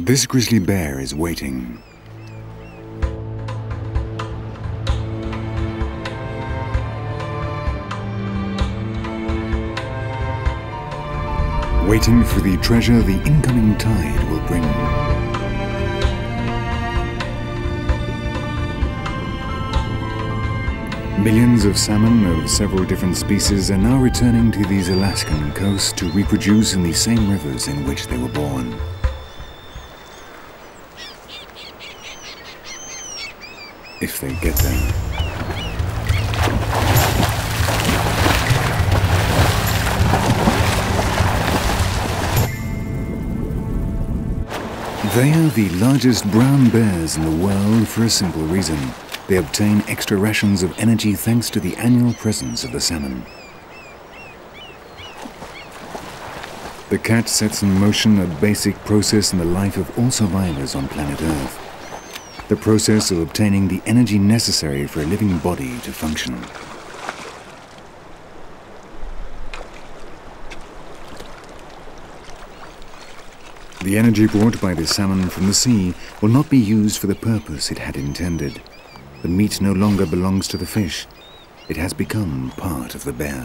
This grizzly bear is waiting. Waiting for the treasure the incoming tide will bring. Millions of salmon of several different species are now returning to these Alaskan coasts to reproduce in the same rivers in which they were born. If they get there. They are the largest brown bears in the world for a simple reason. They obtain extra rations of energy thanks to the annual presence of the salmon. The catch sets in motion a basic process in the life of all survivors on planet Earth. The process of obtaining the energy necessary for a living body to function. The energy brought by the salmon from the sea will not be used for the purpose it had intended. The meat no longer belongs to the fish. It has become part of the bear.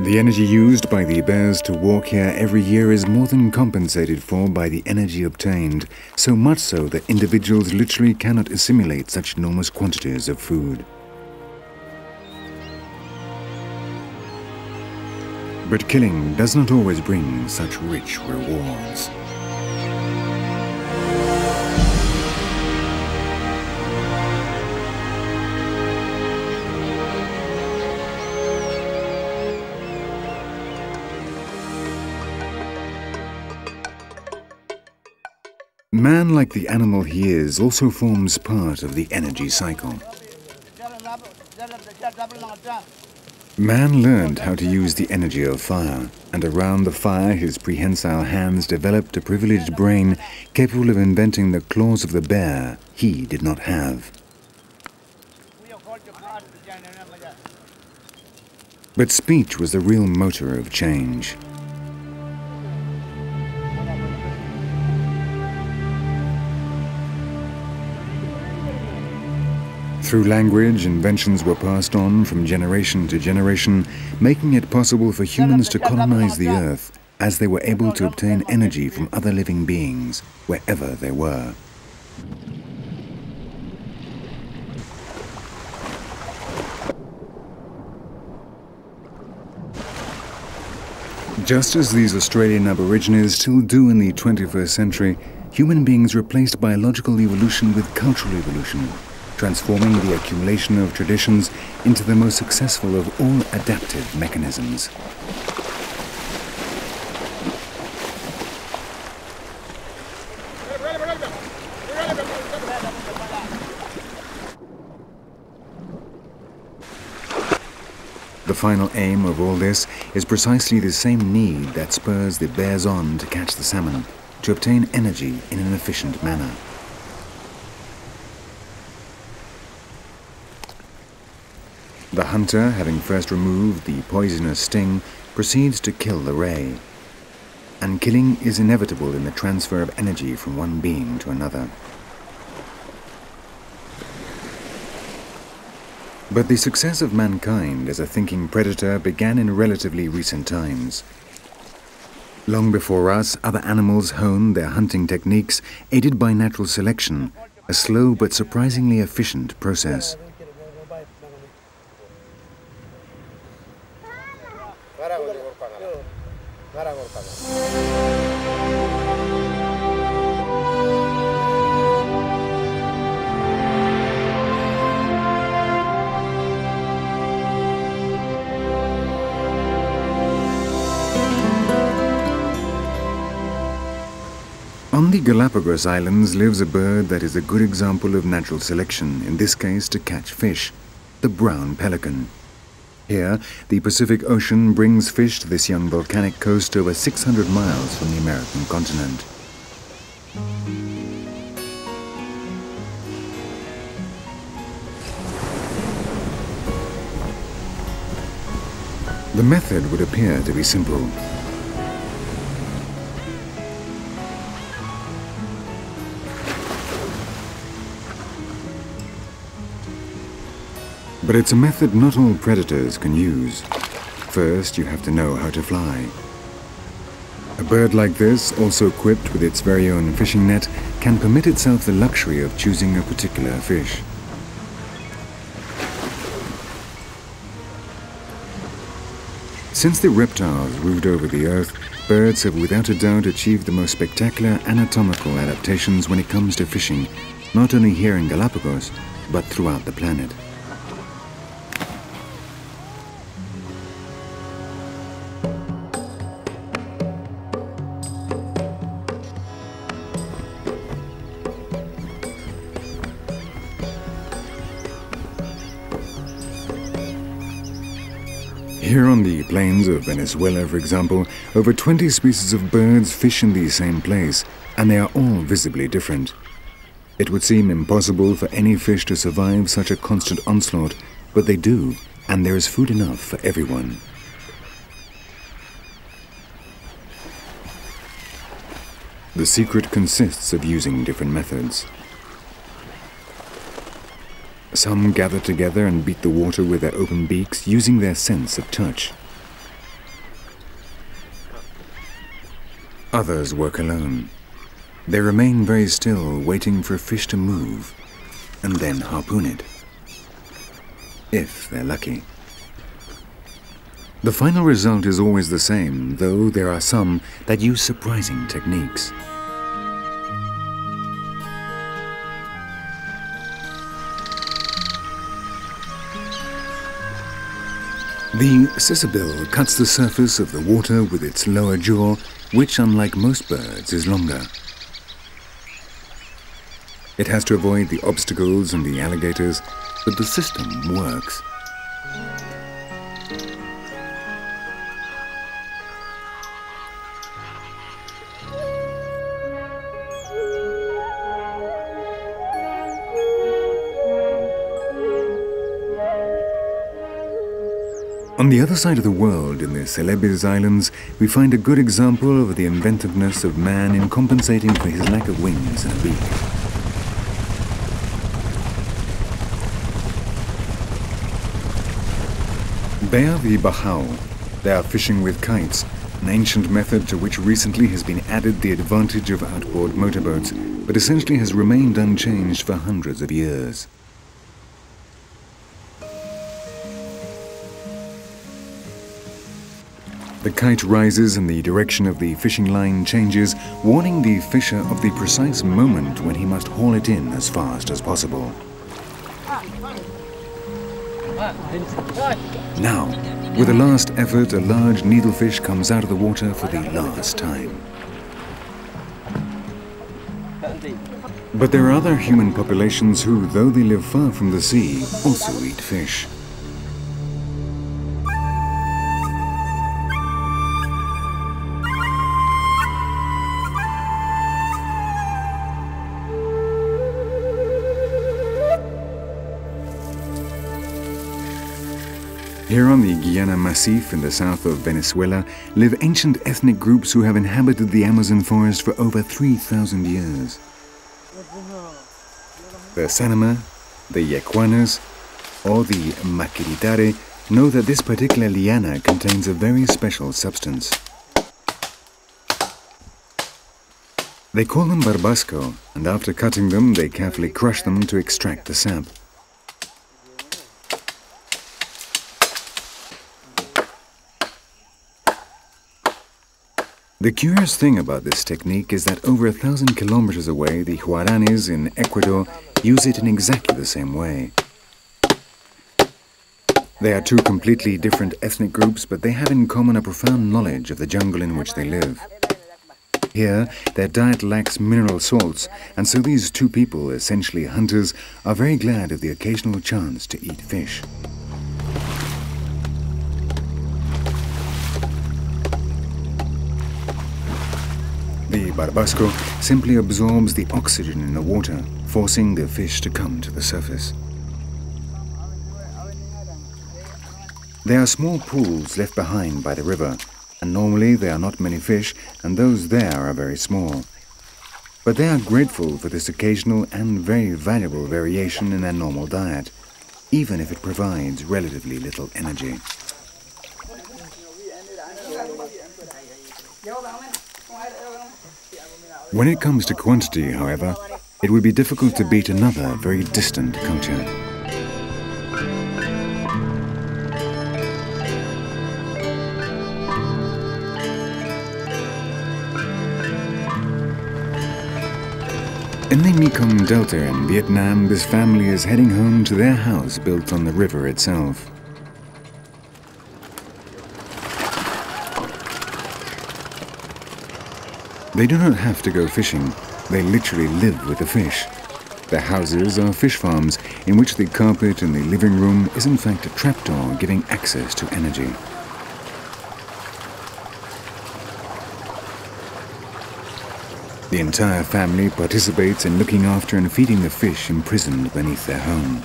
The energy used by the bears to walk here every year is more than compensated for by the energy obtained, so much so that individuals literally cannot assimilate such enormous quantities of food. But killing does not always bring such rich rewards. Man, like the animal he is, also forms part of the energy cycle. Man learned how to use the energy of fire, and around the fire his prehensile hands developed a privileged brain capable of inventing the claws of the bear he did not have. But speech was the real motor of change. Through language, inventions were passed on from generation to generation, making it possible for humans to colonize the earth as they were able to obtain energy from other living beings, wherever they were. Just as these Australian Aborigines still do in the 21st century, human beings replaced biological evolution with cultural evolution, transforming the accumulation of traditions into the most successful of all adaptive mechanisms. The final aim of all this is precisely the same need that spurs the bears on to catch the salmon, to obtain energy in an efficient manner. The hunter, having first removed the poisonous sting, proceeds to kill the prey. And killing is inevitable in the transfer of energy from one being to another. But the success of mankind as a thinking predator began in relatively recent times. Long before us, other animals honed their hunting techniques, aided by natural selection, a slow but surprisingly efficient process. On the Galapagos Islands lives a bird that is a good example of natural selection, in this case to catch fish, the brown pelican. Here, the Pacific Ocean brings fish to this young volcanic coast over 600 miles from the American continent. The method would appear to be simple. But it's a method not all predators can use. First, you have to know how to fly. A bird like this, also equipped with its very own fishing net, can permit itself the luxury of choosing a particular fish. Since the reptiles ruled over the earth, birds have without a doubt achieved the most spectacular anatomical adaptations when it comes to fishing, not only here in Galapagos, but throughout the planet. Here on the plains of Venezuela, for example, over 20 species of birds fish in the same place, and they are all visibly different. It would seem impossible for any fish to survive such a constant onslaught, but they do, and there is food enough for everyone. The secret consists of using different methods. Some gather together and beat the water with their open beaks, using their sense of touch. Others work alone. They remain very still, waiting for a fish to move, and then harpoon it, if they're lucky. The final result is always the same, though there are some that use surprising techniques. The cicabill cuts the surface of the water with its lower jaw, which, unlike most birds, is longer. It has to avoid the obstacles and the alligators, but the system works. On the other side of the world, in the Celebes Islands, we find a good example of the inventiveness of man in compensating for his lack of wings and a beak. Bear the Bahau. They are fishing with kites, an ancient method to which recently has been added the advantage of outboard motorboats, but essentially has remained unchanged for hundreds of years. The kite rises and the direction of the fishing line changes, warning the fisher of the precise moment when he must haul it in as fast as possible. Now, with a last effort, a large needlefish comes out of the water for the last time. But there are other human populations who, though they live far from the sea, also eat fish. Here on the Guiana Massif in the south of Venezuela live ancient ethnic groups who have inhabited the Amazon forest for over 3,000 years. The Sanama, the Yacuanas, or the Maquiritare know that this particular liana contains a very special substance. They call them barbasco, and after cutting them, they carefully crush them to extract the sap. The curious thing about this technique is that over 1,000 kilometers away, the Guaranis in Ecuador use it in exactly the same way. They are two completely different ethnic groups, but they have in common a profound knowledge of the jungle in which they live. Here, their diet lacks mineral salts, and so these two people, essentially hunters, are very glad of the occasional chance to eat fish. The barbasco simply absorbs the oxygen in the water, forcing the fish to come to the surface. There are small pools left behind by the river, and normally there are not many fish, and those there are very small. But they are grateful for this occasional and very valuable variation in their normal diet, even if it provides relatively little energy. When it comes to quantity, however, it would be difficult to beat another very distant culture. In the Mekong Delta in Vietnam, this family is heading home to their house built on the river itself. They do not have to go fishing. They literally live with the fish. Their houses are fish farms in which the carpet in the living room is in fact a trapdoor giving access to energy. The entire family participates in looking after and feeding the fish imprisoned beneath their home.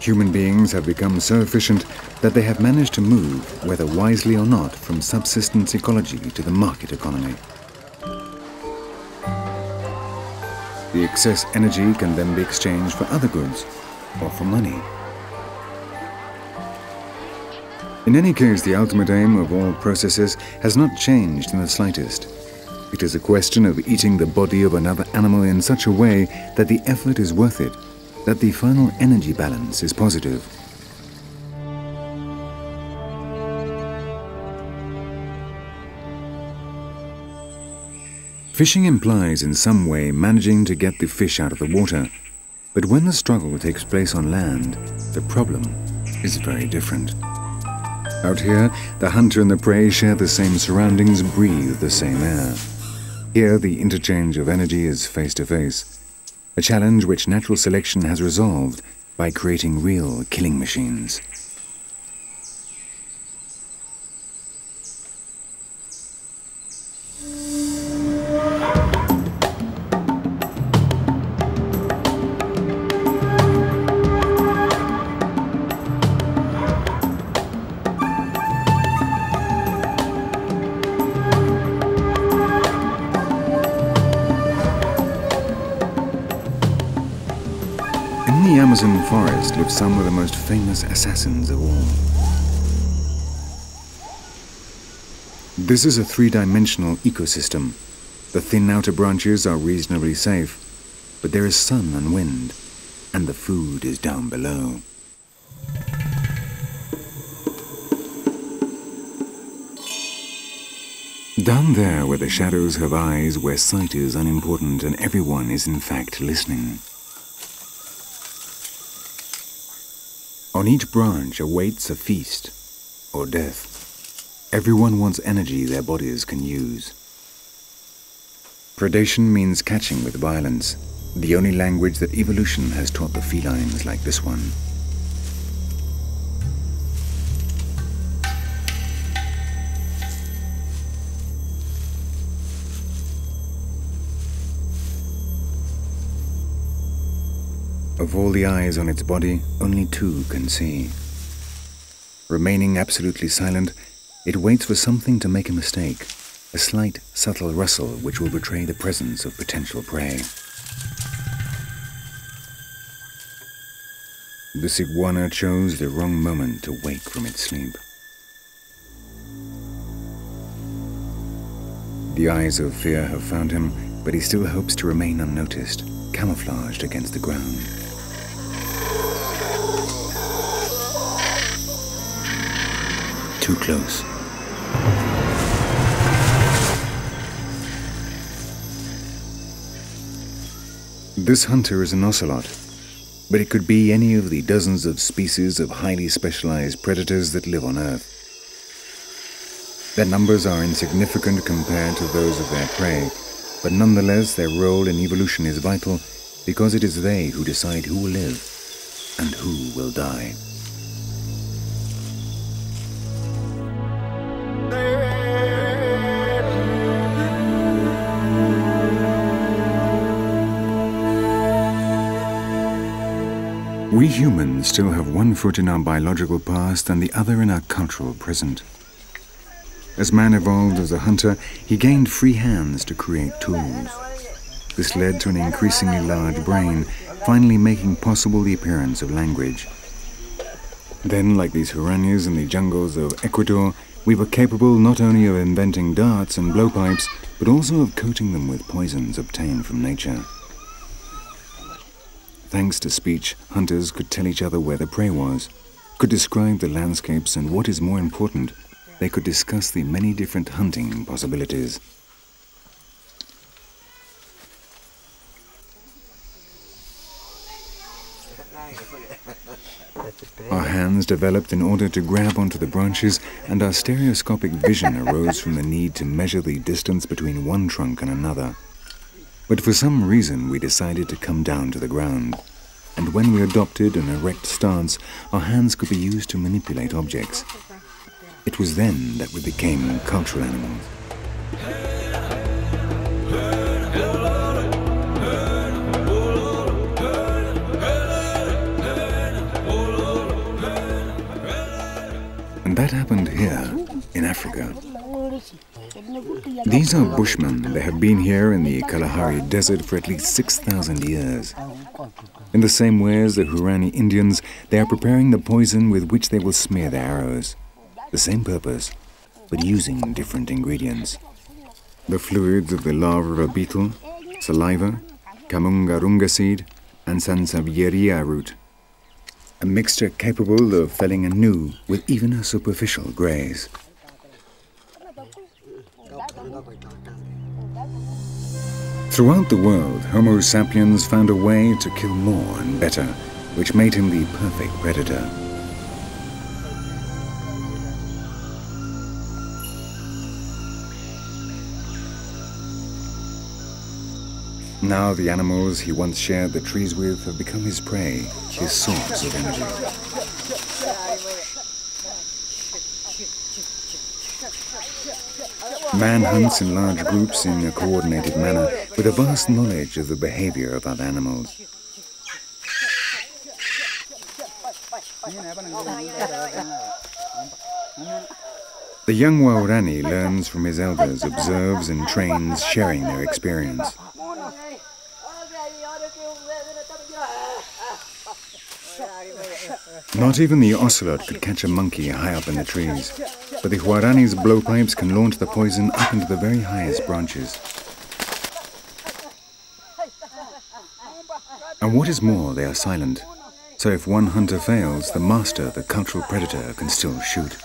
Human beings have become so efficient that they have managed to move, whether wisely or not, from subsistence ecology to the market economy. The excess energy can then be exchanged for other goods or for money. In any case, the ultimate aim of all processes has not changed in the slightest. It is a question of eating the body of another animal in such a way that the effort is worth it, that the final energy balance is positive. Fishing implies in some way managing to get the fish out of the water, but when the struggle takes place on land, the problem is very different. Out here, the hunter and the prey share the same surroundings, breathe the same air. Here, the interchange of energy is face to face, a challenge which natural selection has resolved by creating real killing machines. In the Amazon forest live some of the most famous assassins of all. This is a three-dimensional ecosystem. The thin outer branches are reasonably safe, but there is sun and wind, and the food is down below. Down there where the shadows have eyes, where sight is unimportant and everyone is in fact listening. On each branch awaits a feast or death. Everyone wants energy their bodies can use. Predation means catching with violence, the only language that evolution has taught the felines like this one. Of all the eyes on its body, only two can see. Remaining absolutely silent, it waits for something to make a mistake, a slight, subtle rustle which will betray the presence of potential prey. This iguana chose the wrong moment to wake from its sleep. The eyes of fear have found him, but he still hopes to remain unnoticed, camouflaged against the ground. Too close. This hunter is an ocelot, but it could be any of the dozens of species of highly specialized predators that live on Earth. Their numbers are insignificant compared to those of their prey, but nonetheless their role in evolution is vital because it is they who decide who will live and who will die. We humans still have one foot in our biological past and the other in our cultural present. As man evolved as a hunter, he gained free hands to create tools. This led to an increasingly large brain, finally making possible the appearance of language. Then, like these Huranis in the jungles of Ecuador, we were capable not only of inventing darts and blowpipes, but also of coating them with poisons obtained from nature. Thanks to speech, hunters could tell each other where the prey was, could describe the landscapes, and what is more important, they could discuss the many different hunting possibilities. Our hands developed in order to grab onto the branches, and our stereoscopic vision arose from the need to measure the distance between one trunk and another. But for some reason we decided to come down to the ground, and when we adopted an erect stance, our hands could be used to manipulate objects. It was then that we became cultural animals. And that happened here, in Africa. These are Bushmen. They have been here in the Kalahari Desert for at least 6,000 years. In the same way as the Hurani Indians, they are preparing the poison with which they will smear their arrows. The same purpose, but using different ingredients. The fluids of the larva of a beetle, saliva, kamungarunga seed, and sansevieria root. A mixture capable of felling a gnu with even a superficial graze. Throughout the world, Homo sapiens found a way to kill more and better, which made him the perfect predator. Now the animals he once shared the trees with have become his prey, his source of energy. Man hunts in large groups in a coordinated manner with a vast knowledge of the behavior of other animals. The young Waurani learns from his elders, observes and trains, sharing their experience. Not even the ocelot could catch a monkey high up in the trees, but the Huarani's blowpipes can launch the poison up into the very highest branches. And what is more, they are silent, so if one hunter fails, the master, the cultural predator, can still shoot.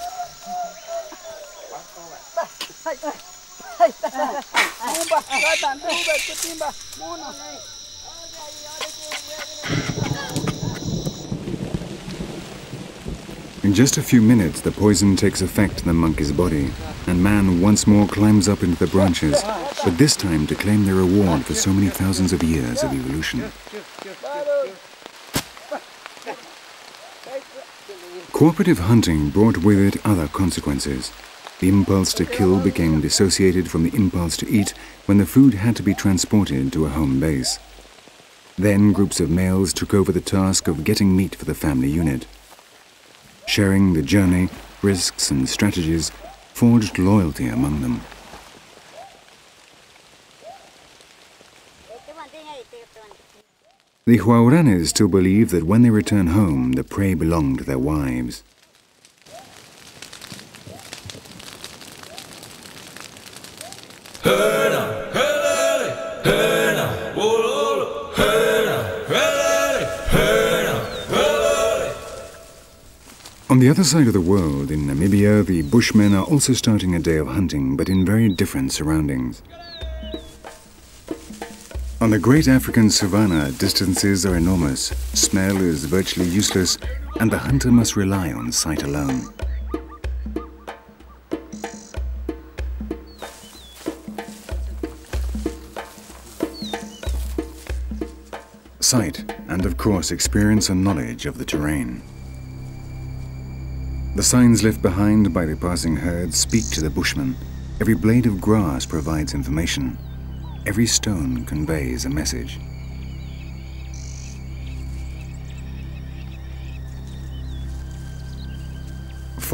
In just a few minutes, the poison takes effect in the monkey's body, and man once more climbs up into the branches, but this time to claim the reward for so many thousands of years of evolution. Cooperative hunting brought with it other consequences. The impulse to kill became dissociated from the impulse to eat when the food had to be transported to a home base. Then groups of males took over the task of getting meat for the family unit. Sharing the journey, risks and strategies forged loyalty among them. The Huauranes still believe that when they return home, the prey belonged to their wives. On the other side of the world, in Namibia, the Bushmen are also starting a day of hunting, but in very different surroundings. On the great African savanna, distances are enormous, smell is virtually useless, and the hunter must rely on sight alone. Sight, and of course experience and knowledge of the terrain. The signs left behind by the passing herd speak to the Bushman. Every blade of grass provides information. Every stone conveys a message.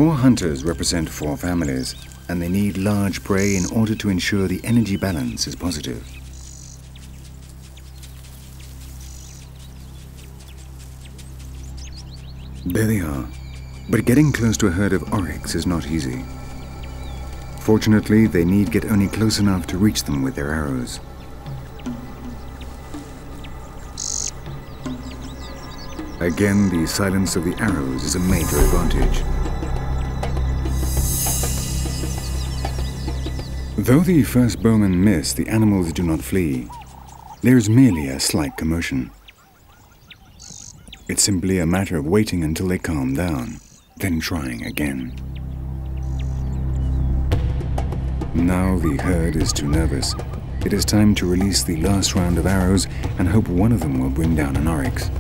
4 hunters represent 4 families, and they need large prey in order to ensure the energy balance is positive. There they are, but getting close to a herd of oryx is not easy. Fortunately, they need get only close enough to reach them with their arrows. Again, the silence of the arrows is a major advantage. Though the first bowmen miss, the animals do not flee. There is merely a slight commotion. It's simply a matter of waiting until they calm down, then trying again. Now the herd is too nervous. It is time to release the last round of arrows and hope one of them will bring down an oryx.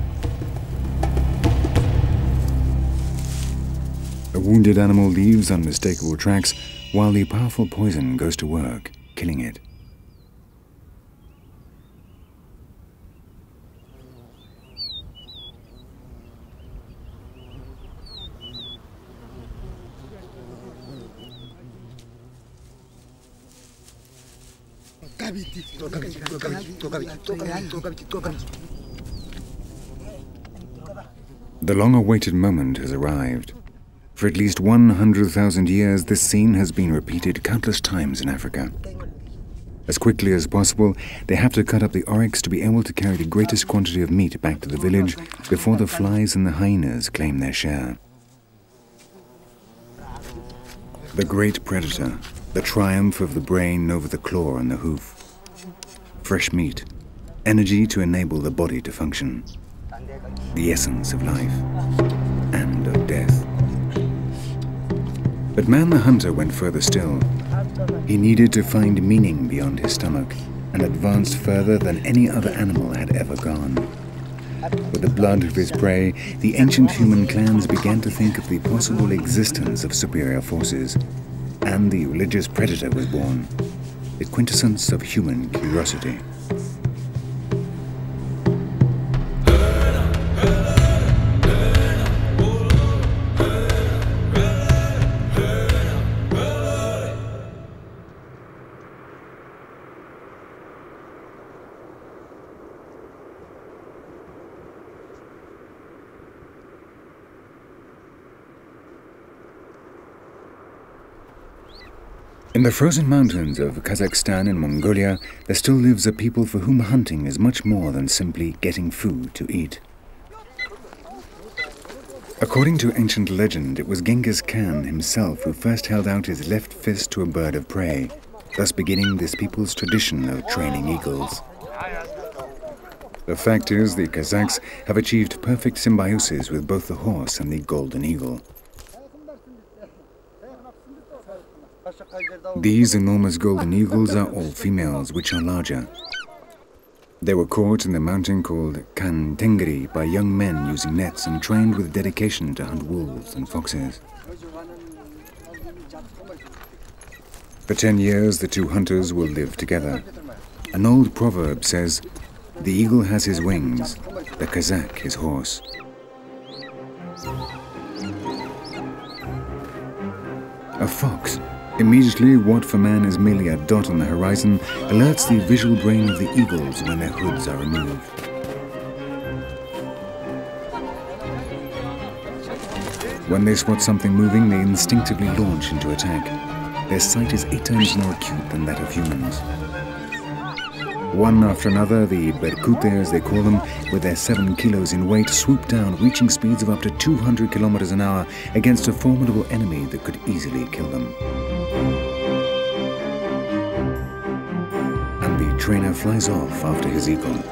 A wounded animal leaves unmistakable tracks while the powerful poison goes to work, killing it. The long-awaited moment has arrived. For at least 100,000 years, this scene has been repeated countless times in Africa. As quickly as possible, they have to cut up the oryx to be able to carry the greatest quantity of meat back to the village before the flies and the hyenas claim their share. The great predator, the triumph of the brain over the claw and the hoof. Fresh meat, energy to enable the body to function. The essence of life and of death. But Man the Hunter went further still. He needed to find meaning beyond his stomach and advanced further than any other animal had ever gone. With the blood of his prey, the ancient human clans began to think of the possible existence of superior forces, and the religious predator was born, the quintessence of human curiosity. In the frozen mountains of Kazakhstan and Mongolia, there still lives a people for whom hunting is much more than simply getting food to eat. According to ancient legend, it was Genghis Khan himself who first held out his left fist to a bird of prey, thus beginning this people's tradition of training eagles. The fact is, the Kazakhs have achieved perfect symbiosis with both the horse and the golden eagle. These enormous golden eagles are all females, which are larger. They were caught in the mountain called Kan Tengri by young men using nets and trained with dedication to hunt wolves and foxes. For 10 years, the two hunters will live together. An old proverb says, "The eagle has his wings, the Kazakh his horse." A fox, immediately what for man is merely a dot on the horizon, alerts the visual brain of the eagles when their hoods are removed. When they spot something moving, they instinctively launch into attack. Their sight is 8 times more acute than that of humans. One after another, the berkute, as they call them, with their 7 kilos in weight, swoop down, reaching speeds of up to 200 kilometers an hour against a formidable enemy that could easily kill them. And the trainer flies off after his eagle.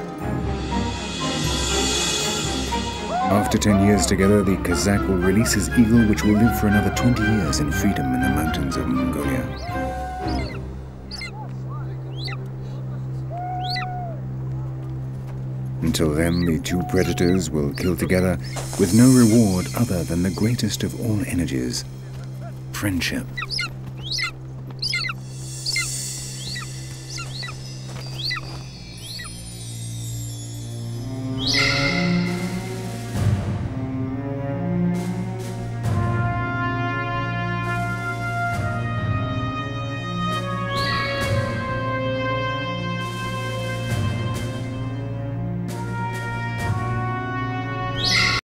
After 10 years together, the Kazakh will release his eagle, which will live for another 20 years in freedom in the mountains of Mongolia. Until then, the two predators will kill together with no reward other than the greatest of all energies, friendship.